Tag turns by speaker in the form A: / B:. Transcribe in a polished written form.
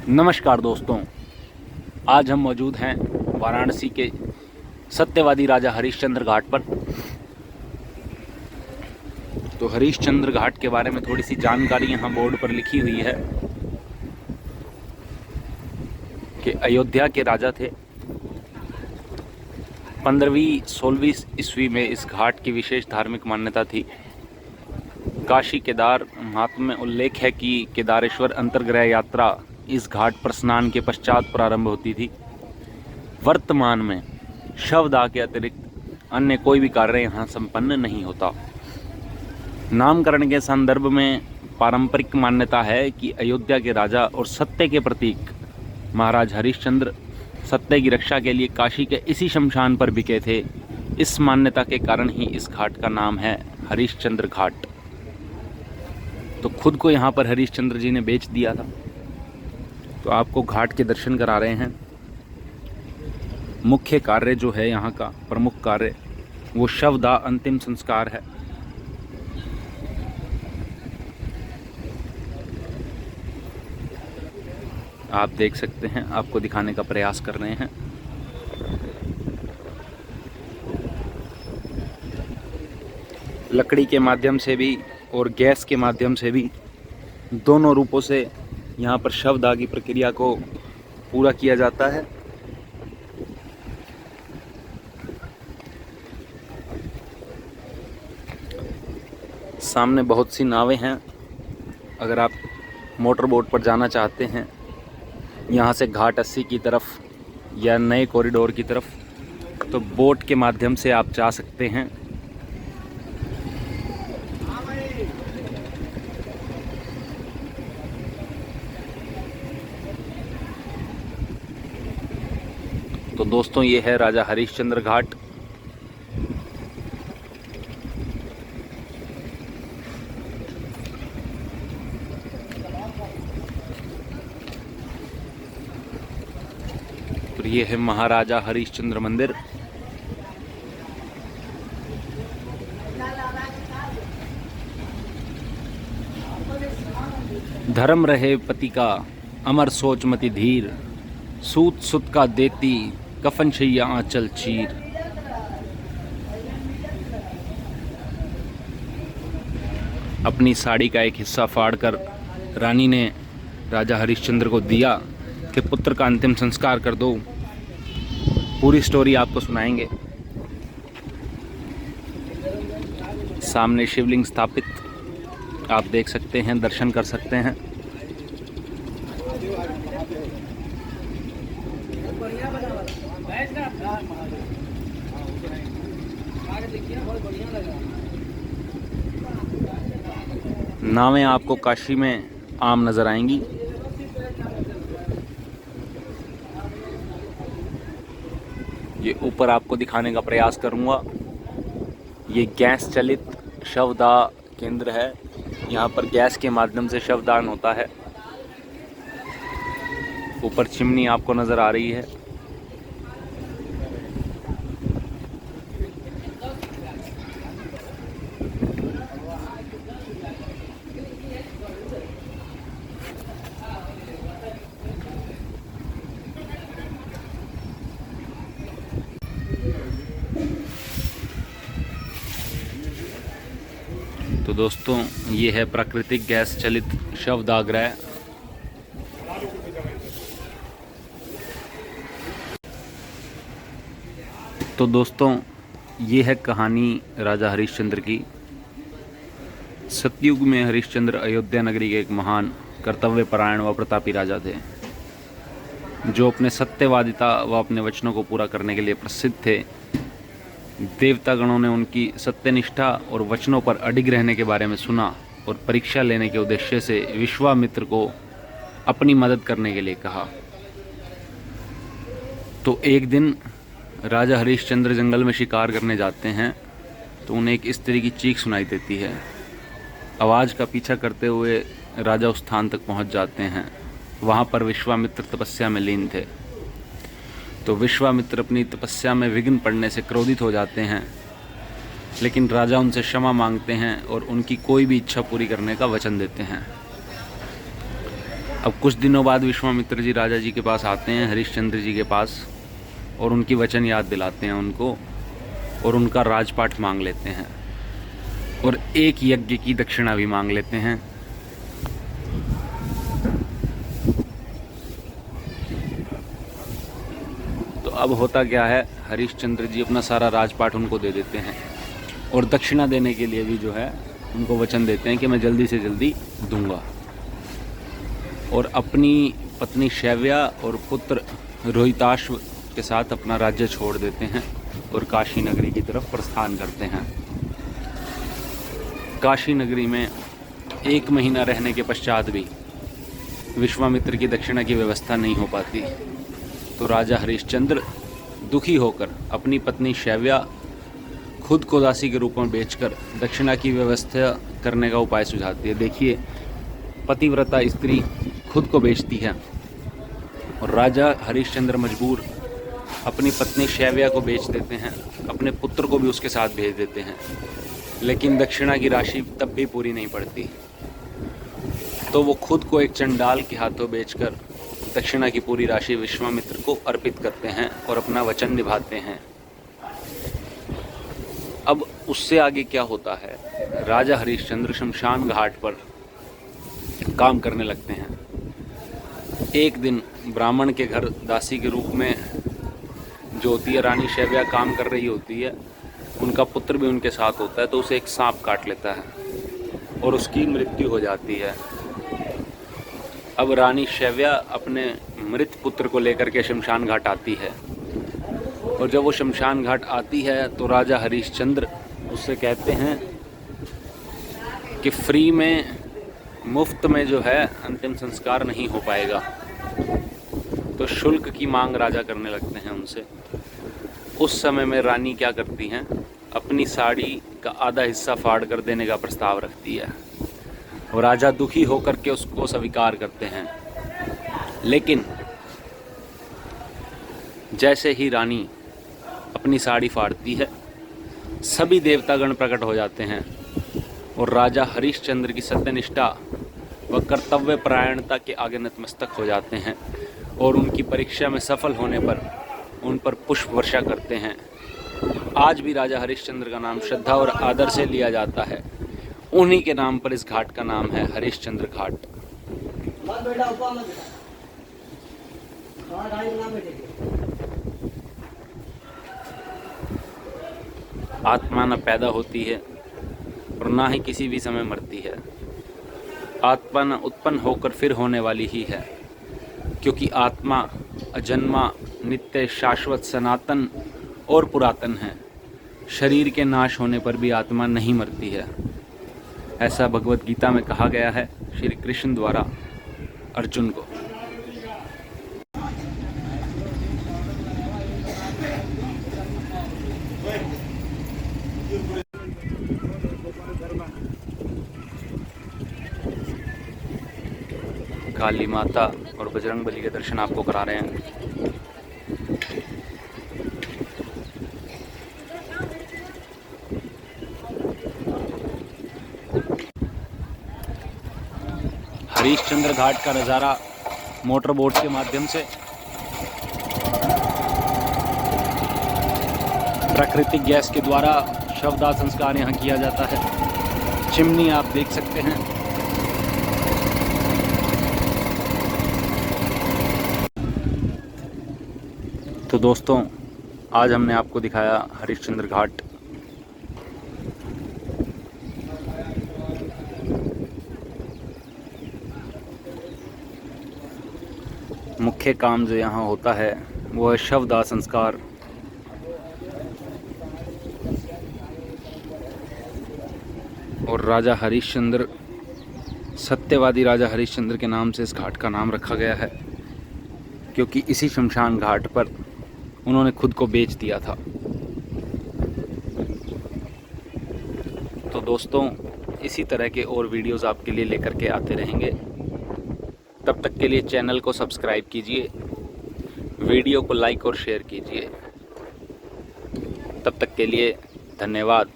A: नमस्कार दोस्तों, आज हम मौजूद हैं वाराणसी के सत्यवादी राजा हरिश्चंद्र घाट पर। तो हरिश्चंद्र घाट के बारे में थोड़ी सी जानकारी यहाँ बोर्ड पर लिखी हुई है कि अयोध्या के राजा थे। 15वीं-16वीं ईस्वी में इस घाट की विशेष धार्मिक मान्यता थी। काशी केदार महात्म्य में उल्लेख है कि केदारेश्वर अंतर्ग्रह यात्रा इस घाट पर स्नान के पश्चात प्रारंभ होती थी। वर्तमान में शवदाह के अतिरिक्त अन्य कोई भी कार्य यहाँ संपन्न नहीं होता। नामकरण के संदर्भ में पारंपरिक मान्यता है कि अयोध्या के राजा और सत्य के प्रतीक महाराज हरिश्चंद्र सत्य की रक्षा के लिए काशी के इसी शमशान पर बिके थे। इस मान्यता के कारण ही इस घाट का नाम है हरिश्चंद्र घाट। तो खुद को यहाँ पर हरिश्चंद्र जी ने बेच दिया था। तो आपको घाट के दर्शन करा रहे हैं। मुख्य कार्य जो है यहाँ का प्रमुख कार्य वो शवदाह अंतिम संस्कार है। आप देख सकते हैं, आपको दिखाने का प्रयास कर रहे हैं। लकड़ी के माध्यम से भी और गैस के माध्यम से भी, दोनों रूपों से यहाँ पर शवदाह की प्रक्रिया को पूरा किया जाता है। सामने बहुत सी नावें हैं। अगर आप मोटर बोट पर जाना चाहते हैं यहाँ से घाट 80 की तरफ या नए कॉरिडोर की तरफ, तो बोट के माध्यम से आप जा सकते हैं। तो दोस्तों, ये है राजा हरिश्चंद्र घाट। और ये है महाराजा हरिश्चंद्र मंदिर। धर्म रहे पति का अमर सोच मति धीर, सूत सुत का देती कफन शैया आंचल चीर। अपनी साड़ी का एक हिस्सा फाड़कर रानी ने राजा हरिश्चंद्र को दिया कि पुत्र का अंतिम संस्कार कर दो। पूरी स्टोरी आपको सुनाएंगे। सामने शिवलिंग स्थापित आप देख सकते हैं, दर्शन कर सकते हैं। नावें आपको काशी में आम नजर आएंगी। ये ऊपर आपको दिखाने का प्रयास करूंगा। ये गैस चलित शवदाह केंद्र है। यहाँ पर गैस के माध्यम से शवदान होता है। ऊपर चिमनी आपको नजर आ रही है। तो दोस्तों, ये है प्राकृतिक गैस चलित शवदाह गृह। तो दोस्तों, ये है कहानी राजा हरिश्चंद्र की। सतयुग में हरिश्चंद्र अयोध्या नगरी के एक महान कर्तव्यपरायण व प्रतापी राजा थे, जो अपने सत्यवादिता व अपने वचनों को पूरा करने के लिए प्रसिद्ध थे। देवतागणों ने उनकी सत्यनिष्ठा और वचनों पर अडिग रहने के बारे में सुना और परीक्षा लेने के उद्देश्य से विश्वामित्र को अपनी मदद करने के लिए कहा। तो एक दिन राजा हरिश्चंद्र जंगल में शिकार करने जाते हैं, तो उन्हें एक इस तरह की चीख सुनाई देती है। आवाज़ का पीछा करते हुए राजा उस स्थान तक पहुंच जाते हैं। वहां पर विश्वामित्र तपस्या में लीन थे। तो विश्वामित्र अपनी तपस्या में विघ्न पड़ने से क्रोधित हो जाते हैं, लेकिन राजा उनसे क्षमा मांगते हैं और उनकी कोई भी इच्छा पूरी करने का वचन देते हैं। अब कुछ दिनों बाद विश्वामित्र जी राजा जी के पास आते हैं, हरिश्चंद्र जी के पास, और उनकी वचन याद दिलाते हैं उनको और उनका राजपाट मांग लेते हैं और एक यज्ञ की दक्षिणा भी मांग लेते हैं। तो अब होता क्या है, हरिश्चंद्र जी अपना सारा राजपाट उनको दे देते हैं और दक्षिणा देने के लिए भी जो है उनको वचन देते हैं कि मैं जल्दी से जल्दी दूंगा, और अपनी पत्नी शैव्या और पुत्र रोहिताश्व के साथ अपना राज्य छोड़ देते हैं और काशी नगरी की तरफ प्रस्थान करते हैं। काशी नगरी में 1 महीना रहने के पश्चात भी विश्वामित्र की दक्षिणा की व्यवस्था नहीं हो पाती, तो राजा हरिश्चंद्र दुखी होकर अपनी पत्नी शैव्या खुद को दासी के रूप में बेचकर दक्षिणा की व्यवस्था करने का उपाय सुझाती है। देखिए, पतिव्रता स्त्री खुद को बेचती है और राजा हरिश्चंद्र मजबूर अपनी पत्नी शैव्या को बेच देते हैं, अपने पुत्र को भी उसके साथ भेज देते हैं, लेकिन दक्षिणा की राशि तब भी पूरी नहीं पड़ती। तो वो खुद को एक चंडाल के हाथों बेचकर दक्षिणा की पूरी राशि विश्वामित्र को अर्पित करते हैं और अपना वचन निभाते हैं। अब उससे आगे क्या होता है, राजा हरिश्चंद्र शमशान घाट पर काम करने लगते हैं। एक दिन ब्राह्मण के घर दासी के रूप में जो होती है रानी शैव्या काम कर रही होती है, उनका पुत्र भी उनके साथ होता है, तो उसे एक सांप काट लेता है और उसकी मृत्यु हो जाती है। अब रानी शैव्या अपने मृत पुत्र को लेकर के शमशान घाट आती है, और जब वो शमशान घाट आती है तो राजा हरिश्चंद्र उससे कहते हैं कि फ्री में, मुफ्त में जो है अंतिम संस्कार नहीं हो पाएगा। तो शुल्क की मांग राजा करने लगते हैं उनसे। उस समय में रानी क्या करती हैं, अपनी साड़ी का आधा हिस्सा फाड़ कर देने का प्रस्ताव रखती है और राजा दुखी होकर के उसको स्वीकार करते हैं। लेकिन जैसे ही रानी अपनी साड़ी फाड़ती है, सभी देवतागण प्रकट हो जाते हैं और राजा हरिश्चंद्र की सत्यनिष्ठा व कर्तव्य परायणता के आगे नतमस्तक हो जाते हैं और उनकी परीक्षा में सफल होने पर उन पर पुष्प वर्षा करते हैं। आज भी राजा हरिश्चंद्र का नाम श्रद्धा और आदर से लिया जाता है। उन्हीं के नाम पर इस घाट का नाम है हरिश्चंद्र घाट। आत्मा न पैदा होती है और ना ही किसी भी समय मरती है। आत्मा न उत्पन्न होकर फिर होने वाली ही है, क्योंकि आत्मा अजन्मा, नित्य, शाश्वत, सनातन और पुरातन है। शरीर के नाश होने पर भी आत्मा नहीं मरती है। ऐसा भगवत गीता में कहा गया है श्री कृष्ण द्वारा अर्जुन को। काली माता और बजरंग बली के दर्शन आपको करा रहे हैं। हरिश्चंद्र घाट का नज़ारा मोटर बोट के माध्यम से प्राकृतिक गैस के द्वारा शवदाह संस्कार यहाँ किया जाता है। चिमनी आप देख सकते हैं। तो दोस्तों, आज हमने आपको दिखाया हरिश्चंद्र घाट। मुख्य काम जो यहाँ होता है वो है शवदाह संस्कार। और राजा हरिश्चंद्र, सत्यवादी राजा हरिश्चंद्र के नाम से इस घाट का नाम रखा गया है, क्योंकि इसी शमशान घाट पर उन्होंने खुद को बेच दिया था। तो दोस्तों, इसी तरह के और वीडियोस आपके लिए लेकर के आते रहेंगे। तब तक के लिए चैनल को सब्सक्राइब कीजिए, वीडियो को लाइक और शेयर कीजिए। तब तक के लिए धन्यवाद।